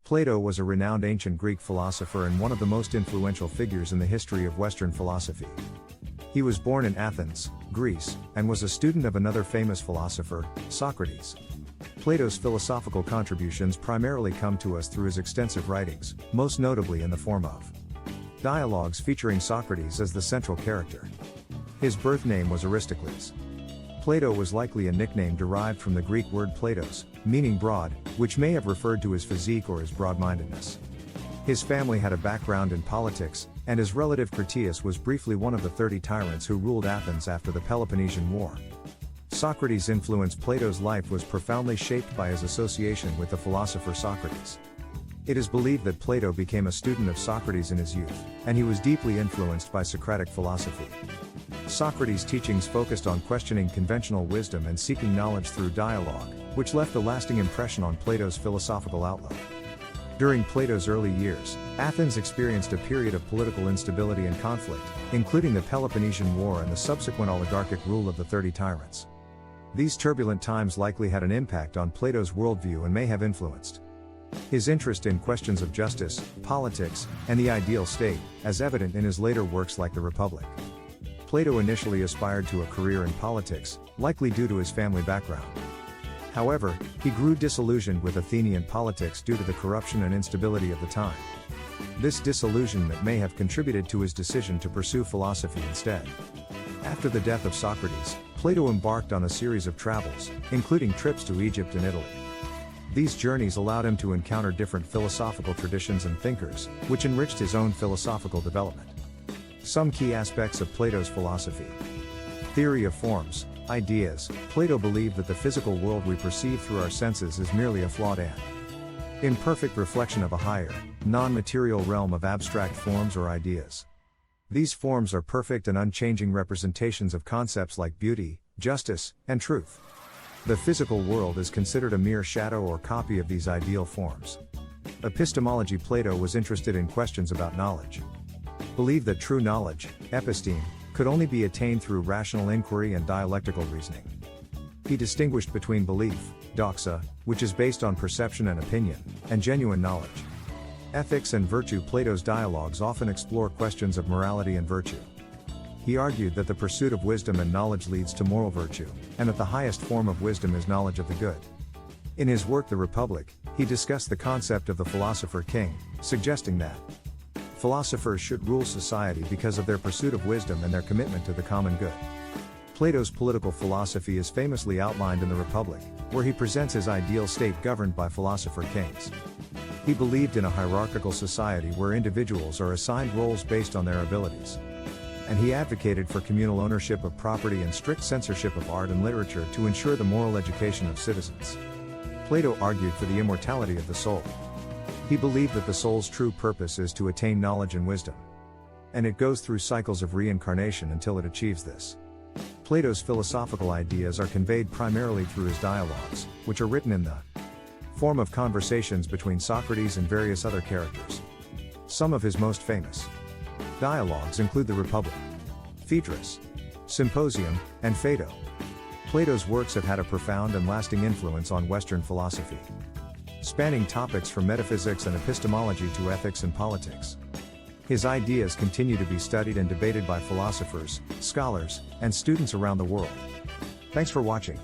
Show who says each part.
Speaker 1: Plato was a renowned ancient Greek philosopher and one of the most influential figures in the history of Western philosophy. He was born in Athens, Greece, and was a student of another famous philosopher, Socrates. Plato's philosophical contributions primarily come to us through his extensive writings, most notably in the form of dialogues featuring Socrates as the central character. His birth name was Aristocles. Plato was likely a nickname derived from the Greek word Platos, meaning broad, which may have referred to his physique or his broad-mindedness. His family had a background in politics, and his relative Critias was briefly one of the 30 tyrants who ruled Athens after the Peloponnesian War. Socrates' influence. Plato's life was profoundly shaped by his association with the philosopher Socrates. It is believed that Plato became a student of Socrates in his youth, and he was deeply influenced by Socratic philosophy. Socrates' teachings focused on questioning conventional wisdom and seeking knowledge through dialogue, which left a lasting impression on Plato's philosophical outlook. During Plato's early years, Athens experienced a period of political instability and conflict, including the Peloponnesian War and the subsequent oligarchic rule of the 30 tyrants. These turbulent times likely had an impact on Plato's worldview and may have influenced his interest in questions of justice, politics, and the ideal state, as evident in his later works like the Republic. Plato initially aspired to a career in politics, likely due to his family background. However, he grew disillusioned with Athenian politics due to the corruption and instability of the time. This disillusionment may have contributed to his decision to pursue philosophy instead. After the death of Socrates, Plato embarked on a series of travels, including trips to Egypt and Italy. These journeys allowed him to encounter different philosophical traditions and thinkers, which enriched his own philosophical development. Some key aspects of Plato's philosophy. Theory of forms, ideas. Plato believed that the physical world we perceive through our senses is merely a flawed and imperfect reflection of a higher, non-material realm of abstract forms or ideas. These forms are perfect and unchanging representations of concepts like beauty, justice, and truth. The physical world is considered a mere shadow or copy of these ideal forms. Epistemology. Plato was interested in questions about knowledge. Believed that true knowledge, episteme, could only be attained through rational inquiry and dialectical reasoning. He distinguished between belief, doxa, which is based on perception and opinion, and genuine knowledge. Ethics and virtue. Plato's dialogues often explore questions of morality and virtue. He argued that the pursuit of wisdom and knowledge leads to moral virtue, and that the highest form of wisdom is knowledge of the good. In his work The Republic, he discussed the concept of the philosopher king, suggesting that philosophers should rule society because of their pursuit of wisdom and their commitment to the common good. Plato's political philosophy is famously outlined in The Republic, where he presents his ideal state governed by philosopher kings. He believed in a hierarchical society where individuals are assigned roles based on their abilities. And he advocated for communal ownership of property and strict censorship of art and literature to ensure the moral education of citizens. Plato argued for the immortality of the soul. He believed that the soul's true purpose is to attain knowledge and wisdom. And it goes through cycles of reincarnation until it achieves this. Plato's philosophical ideas are conveyed primarily through his dialogues, which are written in the form of conversations between Socrates and various other characters. Some of his most famous dialogues include The Republic, Phaedrus, Symposium, and Phaedo. Plato's works have had a profound and lasting influence on Western philosophy, spanning topics from metaphysics and epistemology to ethics and politics. His ideas continue to be studied and debated by philosophers, scholars, and students around the world. Thanks for watching.